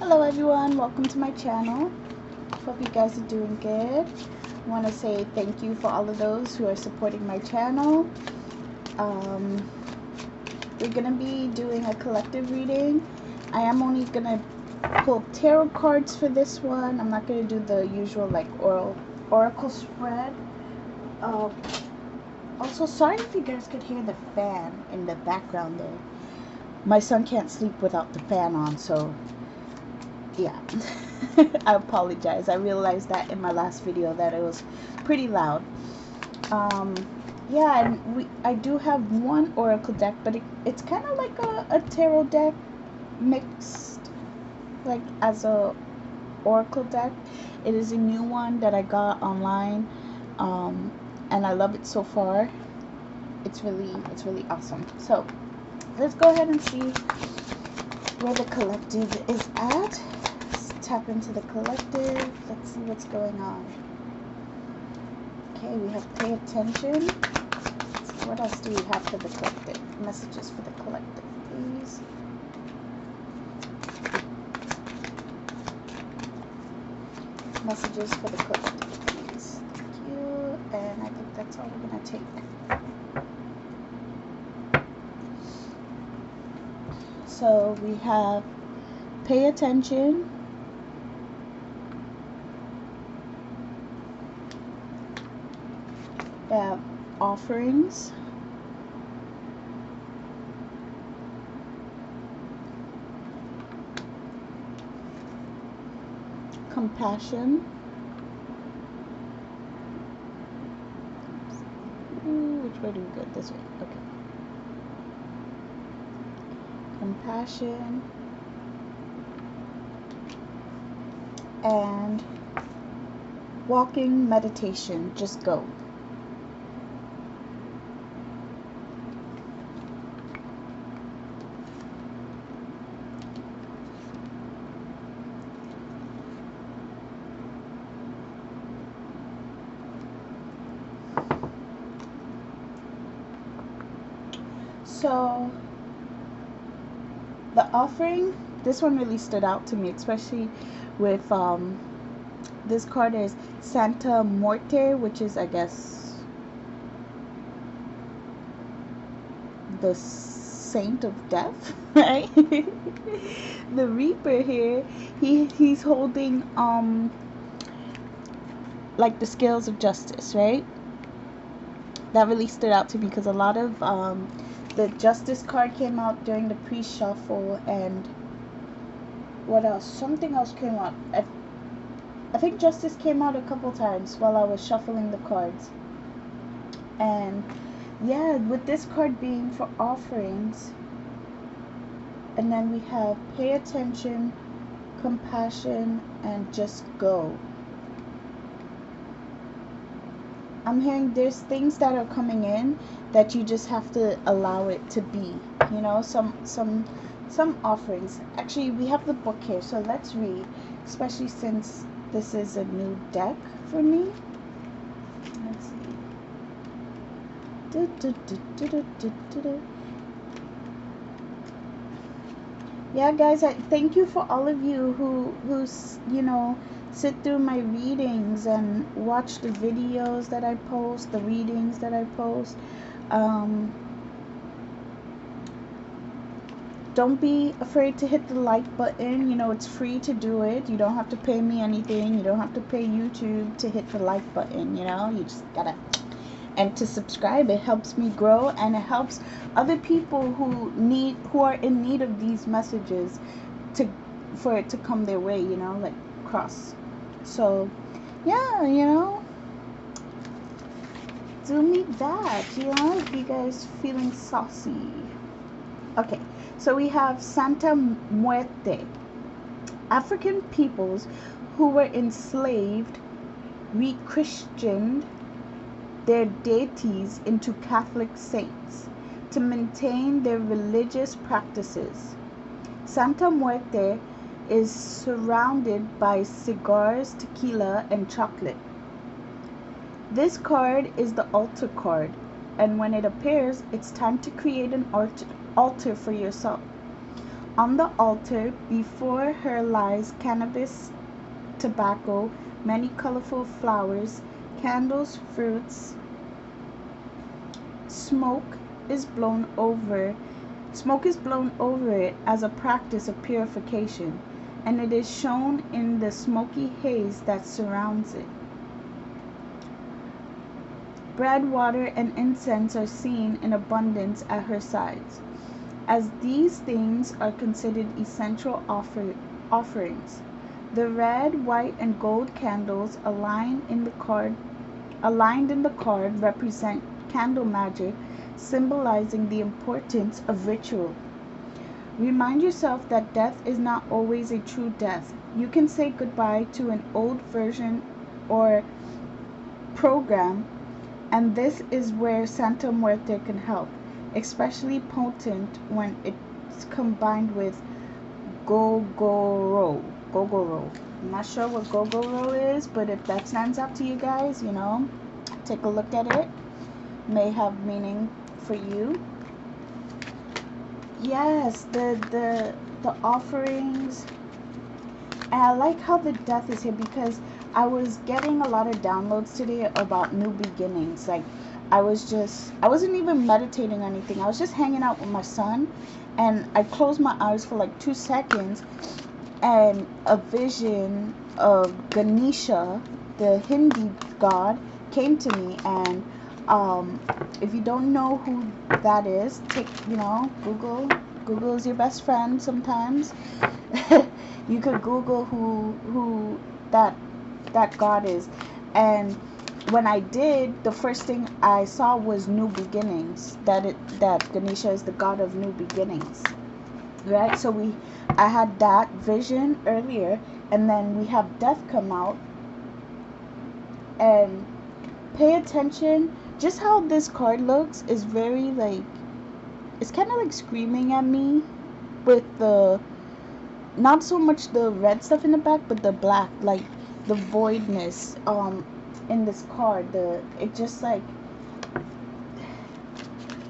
Hello everyone, welcome to my channel. Hope you guys are doing good. I want to say thank you for all of those who are supporting my channel. We're going to be doing a collective reading. I am only going to pull tarot cards for this one. I'm not going to do the usual like oracle spread. Also, sorry if you guys could hear the fan in the background there. My son can't sleep without the fan on, so yeah. I apologize. I realized that in my last video that it was pretty loud. Yeah, and I do have one oracle deck, but it's kind of like a tarot deck mixed like as a oracle deck. It is a new one that I got online, and I love it so far. It's really awesome. So let's go ahead and see where the collective is at. Let's tap into the collective. Let's see what's going on. Okay, we have pay attention. So what else do we have for the collective? Messages for the collective, please. Messages for the collective, please. Thank you. And I think that's all we're going to take. So we have pay attention, we have offerings, compassion, which way do we go? This way, okay. Compassion and walking meditation. Just go. So the offering, this one really stood out to me, especially with this card is Santa Muerte, which is, I guess, the saint of death, right? The Reaper here, he's holding like the scales of justice, right? That really stood out to me because a lot of the Justice card came out during the pre-shuffle, and what else? Something else came out. I think Justice came out a couple times while I was shuffling the cards. And yeah, with this card being for offerings, and then we have pay attention, compassion, and just go. I'm hearing there's things that are coming in that you just have to allow it to be. You know, some offerings. Actually, we have the book here, so let's read, especially since this is a new deck for me. Let's see. Yeah, guys, thank you for all of you who's, you know, sit through my readings and watch the videos that I post, the readings that I post. Don't be afraid to hit the like button. You know, it's free to do it. You don't have to pay me anything. You don't have to pay YouTube to hit the like button, you know. You just gotta. And to subscribe, it helps me grow, and it helps other people who are in need of these messages for it to come their way, you know, like cross. So yeah, you know, do me that, you know, if you guys feeling saucy. Okay, so we have Santa Muerte. African peoples who were enslaved re-Christianed their deities into Catholic saints to maintain their religious practices. Santa Muerte is surrounded by cigars, tequila, and chocolate. This card is the altar card, and when it appears, it's time to create an altar for yourself. On the altar before her lies cannabis, tobacco, many colorful flowers, candles, fruits. Smoke is blown over it as a practice of purification, and it is shown in the smoky haze that surrounds it. Bread, water, and incense are seen in abundance at her sides, as these things are considered essential offerings. The red, white, and gold candles aligned in the card represent candle magic, symbolizing the importance of ritual. Remind yourself that death is not always a true death. You can say goodbye to an old version or program, and this is where Santa Muerte can help, especially potent when it's combined with Gogoro. I'm not sure what Gogoro is, but if that stands out to you guys, take a look at it. May have meaning for you. Yes, the offerings. And I like how the death is here, because I was getting a lot of downloads today about new beginnings. Like, I wasn't even meditating or anything. I was just hanging out with my son, and I closed my eyes for like 2 seconds, and a vision of Ganesha, the Hindi god, came to me. And if you don't know who that is, Google is your best friend sometimes. You could Google who that god is. And when I did, the first thing I saw was new beginnings, that Ganesha is the god of new beginnings, right? So I had that vision earlier, and then we have death come out. And pay attention, just how this card looks is very like, it's kind of like screaming at me, with the, not so much the red stuff in the back, but the black, like the voidness in this card. It just like,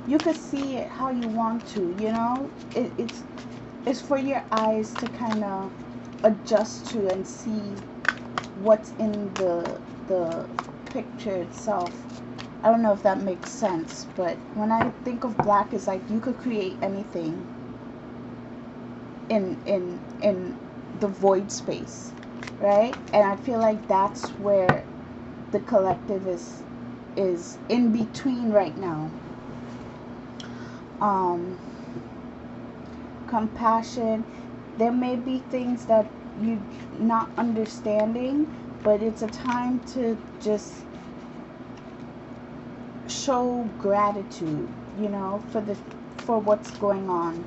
you could see it how you want to, it's for your eyes to kind of adjust to and see what's in the picture itself. I don't know if that makes sense, but when I think of black, it's like you could create anything in the void space, right? And I feel like that's where the collective is in between right now. Compassion. There may be things that you're not understanding, but it's a time to just show gratitude, for what's going on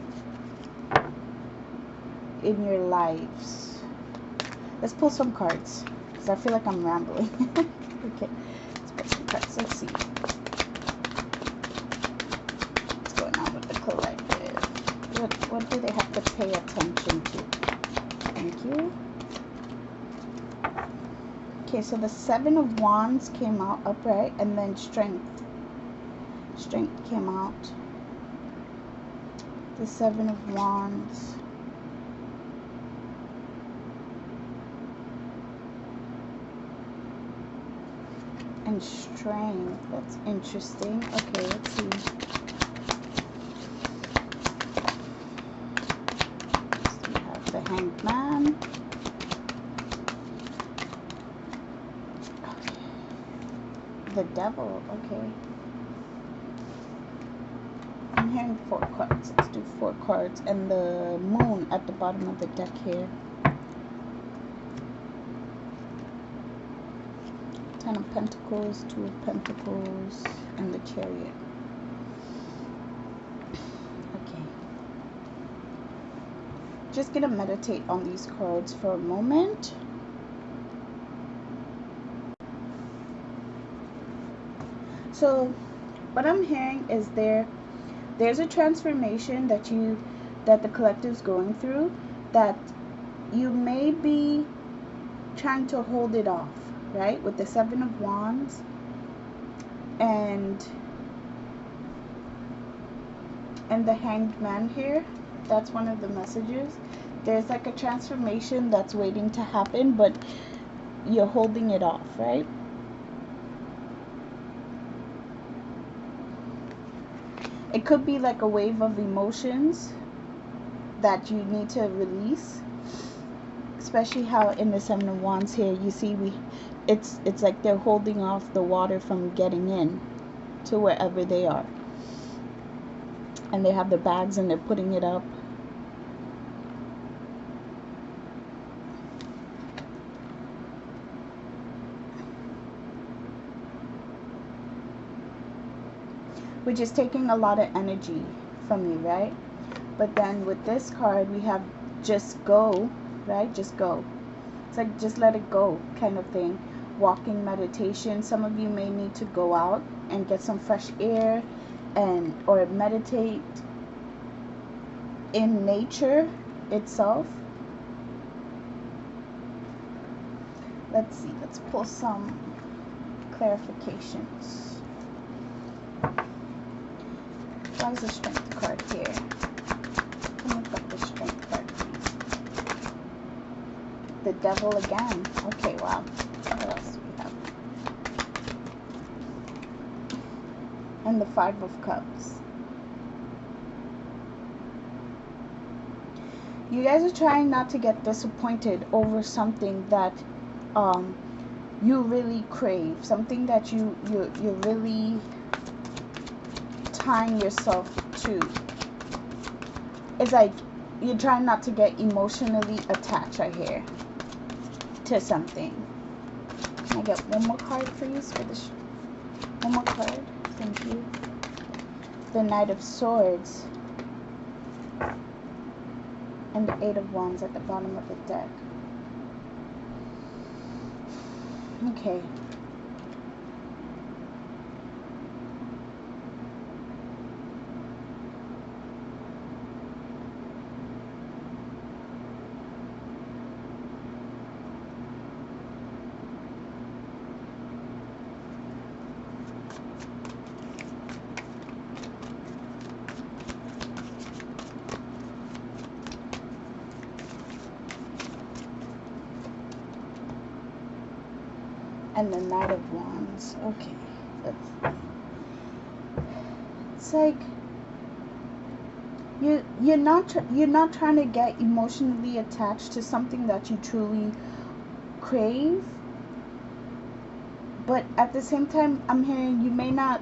in your lives. Let's pull some cards, because I feel like I'm rambling. Okay, let's pull some cards. Let's see what's going on with the collective. What do they have to pay attention to? Thank you. Okay, so the 7 of Wands came out upright, and then Strength came out. The 7 of Wands. And Strength. That's interesting. Okay, let's see. So we have the Hanged Man. The Devil. Okay. I'm hearing 4 cards. Let's do 4 cards. And the Moon at the bottom of the deck here. 10 of Pentacles, 2 of Pentacles, and the Chariot. Okay. Just gonna meditate on these cards for a moment. So what I'm hearing is there's a transformation that the collective's going through, that you may be trying to hold it off, right? With the 7 of Wands and the Hanged Man here. That's one of the messages. There's like a transformation that's waiting to happen, but you're holding it off, right? It could be like a wave of emotions that you need to release, especially how in the Seven of Wands here, you see it's like they're holding off the water from getting in to wherever they are, and they have the bags and they're putting it up. Which is taking a lot of energy from you, right? But then with this card, we have just go, right? Just go. It's like just let it go kind of thing. Walking meditation. Some of you may need to go out and get some fresh air and or meditate in nature itself. Let's see. Let's pull some clarifications. Why is the Strength card here? Let me put the Strength card, please. The Devil again. Okay, wow. What else do we have? And the Five of Cups. You guys are trying not to get disappointed over something that you really crave. Something that you're really tying yourself to. It's like you're trying not to get emotionally attached right here to something. Can I get one more card, please, for this? One more card. Thank you. The Knight of Swords and the Eight of Wands at the bottom of the deck. Okay. And the Knight of Wands. Okay. It's like you're not trying to get emotionally attached to something that you truly crave, but at the same time, I'm hearing you may not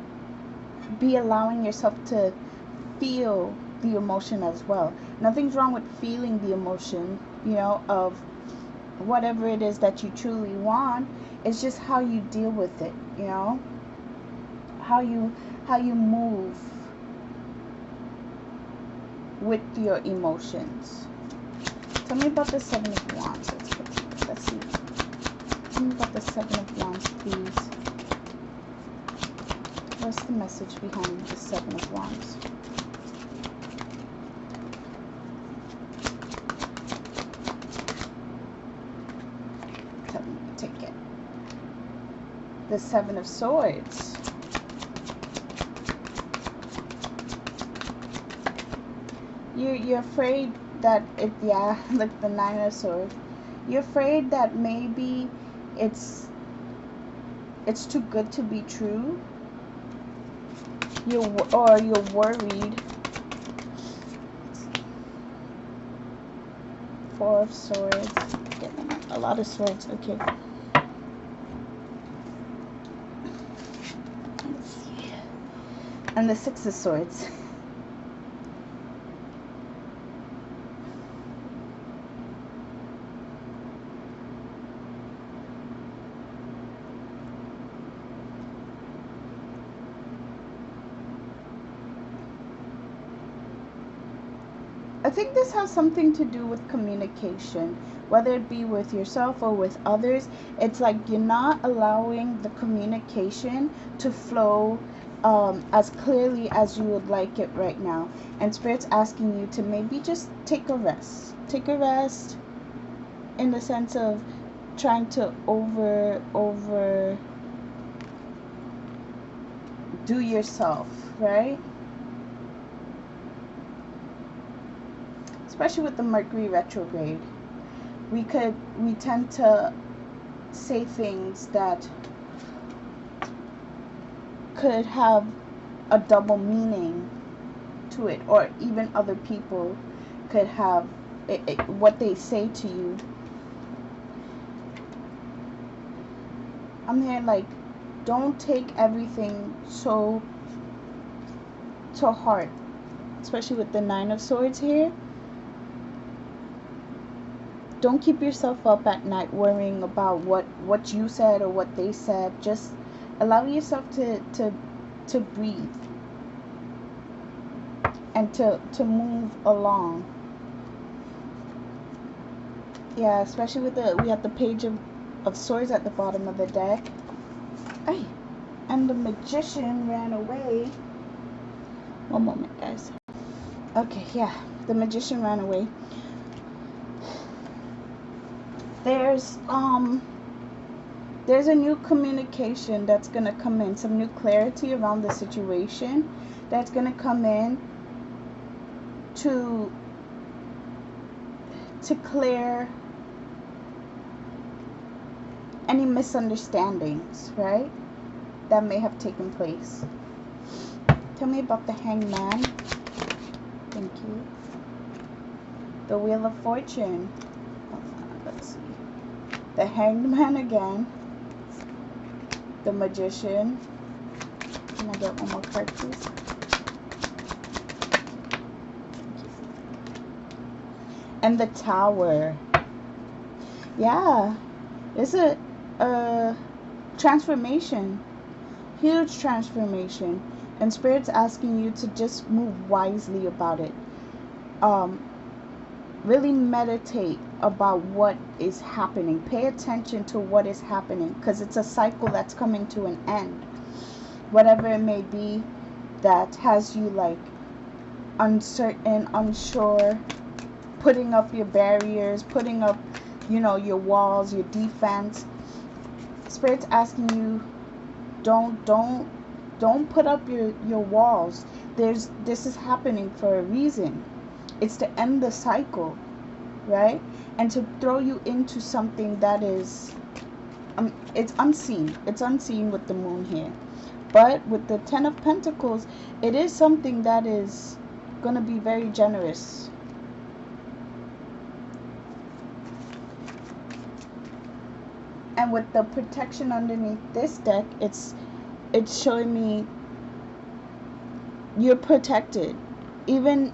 be allowing yourself to feel the emotion as well. Nothing's wrong with feeling the emotion, you know, of whatever it is that you truly want. It's just how you deal with it, you know, how you move with your emotions. Tell me about the Seven of Wands. Let's see. Tell me about the Seven of Wands, please. What's the message behind the Seven of Wands? Tell me to take it. The Seven of Swords. You're afraid that it, yeah, like the Nine of Swords. You're afraid that maybe it's too good to be true. You're worried. Four of Swords. Getting a lot of swords. Okay. Let's see. And the Six of Swords. I think this has something to do with communication, whether it be with yourself or with others. It's like you're not allowing the communication to flow as clearly as you would like it right now. And Spirit's asking you to maybe just take a rest. Take a rest in the sense of trying to over do yourself, right? especially with the Mercury retrograde, we tend to say things that could have a double meaning to it, or even other people could have what they say to you. I'm here like, don't take everything so to heart, especially with the Nine of Swords here. Don't keep yourself up at night worrying about what you said or what they said. Just allow yourself to breathe and to move along. Yeah, especially with we have the Page of Swords at the bottom of the deck. Ay, and the Magician ran away. One moment, guys. Okay, yeah, the Magician ran away. There's a new communication that's gonna come in, some new clarity around the situation that's gonna come in to clear any misunderstandings, right, that may have taken place. Tell me about the Hangman. Thank you. The Wheel of Fortune. Let's see. The Hanged Man again. The Magician. Can I get one more card, please? And the Tower. Yeah. It's a transformation. Huge transformation. And Spirit's asking you to just move wisely about it. Really meditate about what is happening. Pay attention to what is happening, because it's a cycle that's coming to an end. Whatever it may be that has you like uncertain, unsure, putting up your barriers, putting up, your walls, your defense. Spirit's asking you, don't put up your walls. This is happening for a reason. It's to end the cycle, right? And to throw you into something that is, it's unseen. It's unseen with the Moon here. But with the Ten of Pentacles, it is something that is going to be very generous. And with the protection underneath this deck, it's showing me you're protected. Even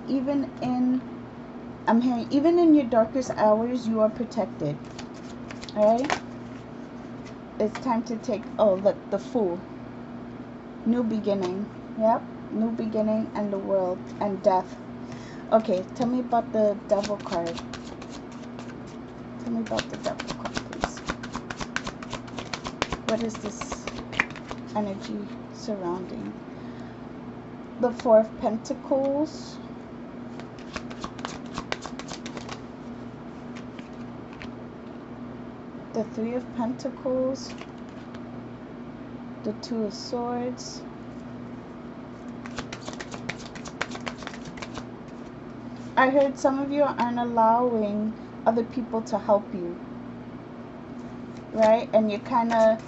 in, I'm hearing, even in your darkest hours, you are protected. Alright? It's time to take, oh look, the Fool. New beginning. Yep. New beginning and the world and death. Okay, tell me about the Devil card. Tell me about the Devil card, please. What is this energy surrounding? The Four of Pentacles. The Three of Pentacles. The Two of Swords. I heard some of you aren't allowing other people to help you, right? And you're kind of,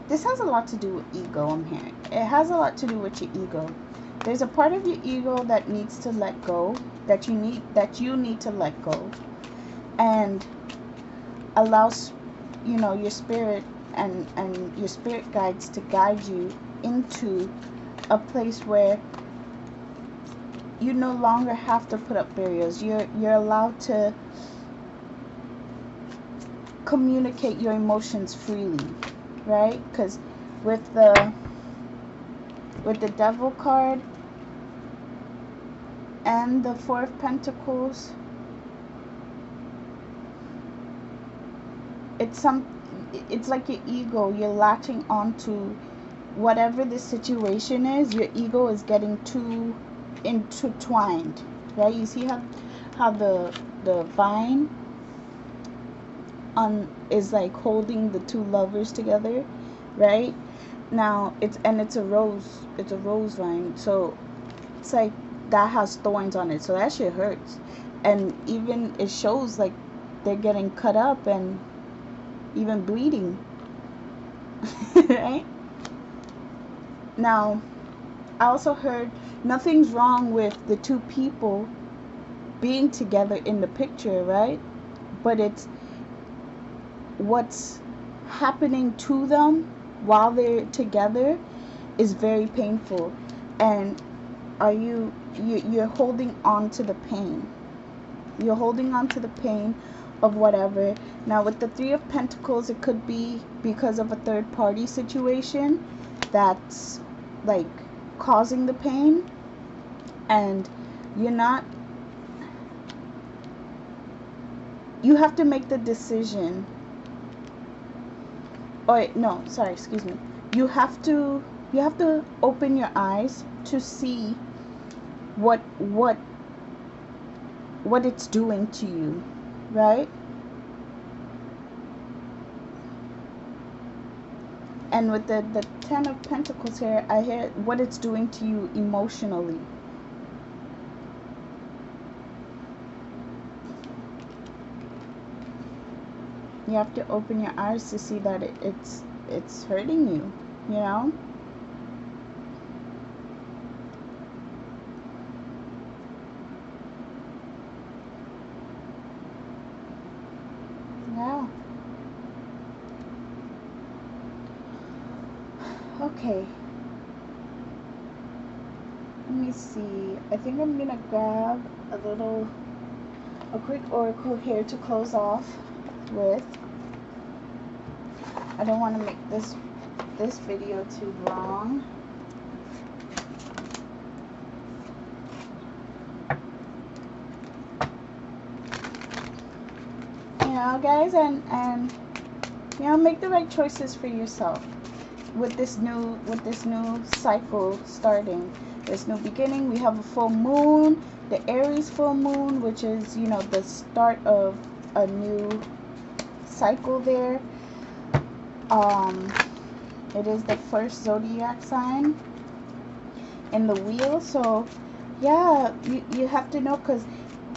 this has a lot to do with ego, I'm hearing. It has a lot to do with your ego. There's a part of your ego that needs to let go, that you need to let go, and allows, your spirit and your spirit guides to guide you into a place where you no longer have to put up barriers. You're allowed to communicate your emotions freely, right? Because with the Devil card and the Four of Pentacles, it's like your ego, you're latching onto whatever the situation is. Your ego is getting too intertwined, right? You see how the vine is like holding the two lovers together, right? Now it's a rose vine, so it's like that has thorns on it, so that shit hurts. And even it shows like they're getting cut up and even bleeding. Right? Now, I also heard nothing's wrong with the two people being together in the picture, right? But it's what's happening to them while they're together is very painful. And you're holding on to the pain. You're holding on to the pain of whatever. Now with the Three of Pentacles, it could be because of a third party situation that's like causing the pain, and you have to make the decision. Or no, sorry, excuse me. You have to open your eyes to see what it's doing to you, right? And with the Ten of Pentacles here, I hear what it's doing to you emotionally. You have to open your eyes to see that it's hurting you, you know? Yeah. Okay. Let me see. I think I'm gonna grab a quick oracle here to close off with. I don't want to make this video too long. You know, guys, and you know, make the right choices for yourself with this new cycle starting, this new beginning. We have a full moon, the Aries full moon, which is, you know, the start of a new cycle there. It is the first zodiac sign in the wheel. So yeah, you have to know, because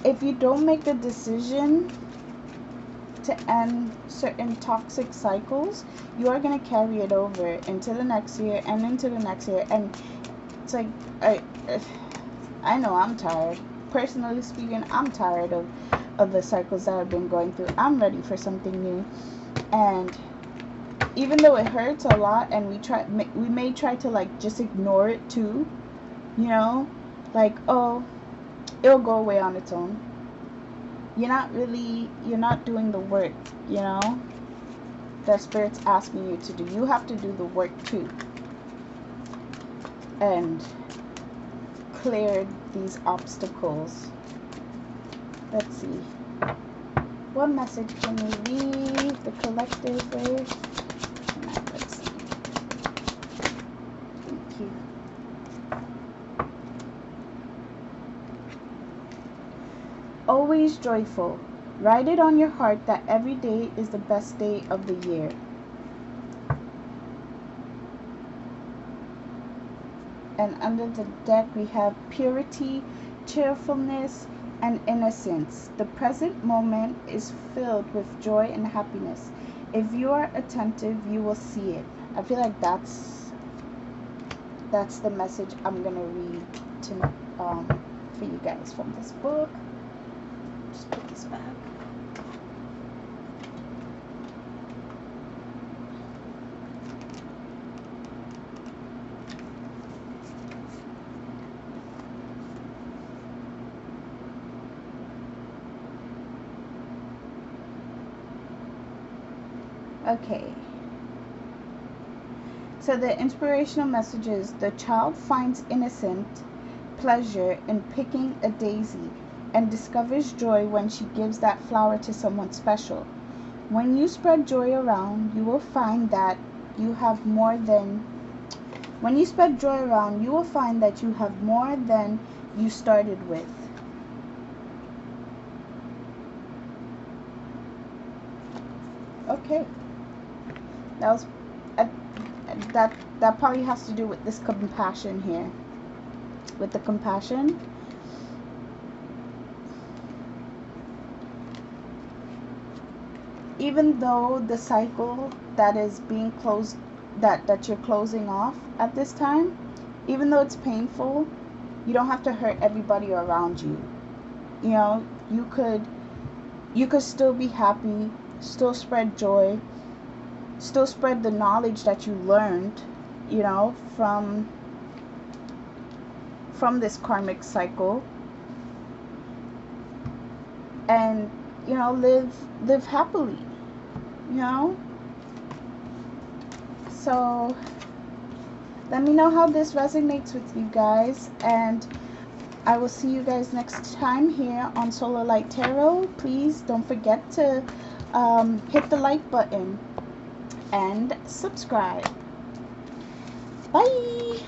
if you don't make the decision to end certain toxic cycles, you are going to carry it over into the next year and into the next year. And it's like, I know I'm tired. Personally speaking, I'm tired of the cycles that I've been going through. I'm ready for something new. And even though it hurts a lot, and we may try to like just ignore it too, you know, like, oh, it'll go away on its own. You're not doing the work, you know, that Spirit's asking you to do. You have to do the work too, and clear these obstacles. Let's see. What message can we leave the collective with? Let's see. Thank you. Always joyful. Write it on your heart that every day is the best day of the year. And under the deck we have purity, cheerfulness, and innocence. The present moment is filled with joy and happiness. If you are attentive, you will see it. I feel like that's the message I'm gonna read for you guys from this book. Just put this back. Okay. So the inspirational messages: the child finds innocent pleasure in picking a daisy and discovers joy when she gives that flower to someone special. When you spread joy around, you will find that you have more than you started with. Okay. That was that probably has to do with this compassion here. With the compassion, even though the cycle that is being closed, that you're closing off at this time, even though it's painful, you don't have to hurt everybody around you. You know, you could still be happy, still spread joy, still spread the knowledge that you learned, you know, from this karmic cycle, and, you know, live happily, you know. So let me know how this resonates with you guys, and I will see you guys next time here on Solar Light Tarot. Please don't forget to hit the like button and subscribe. Bye.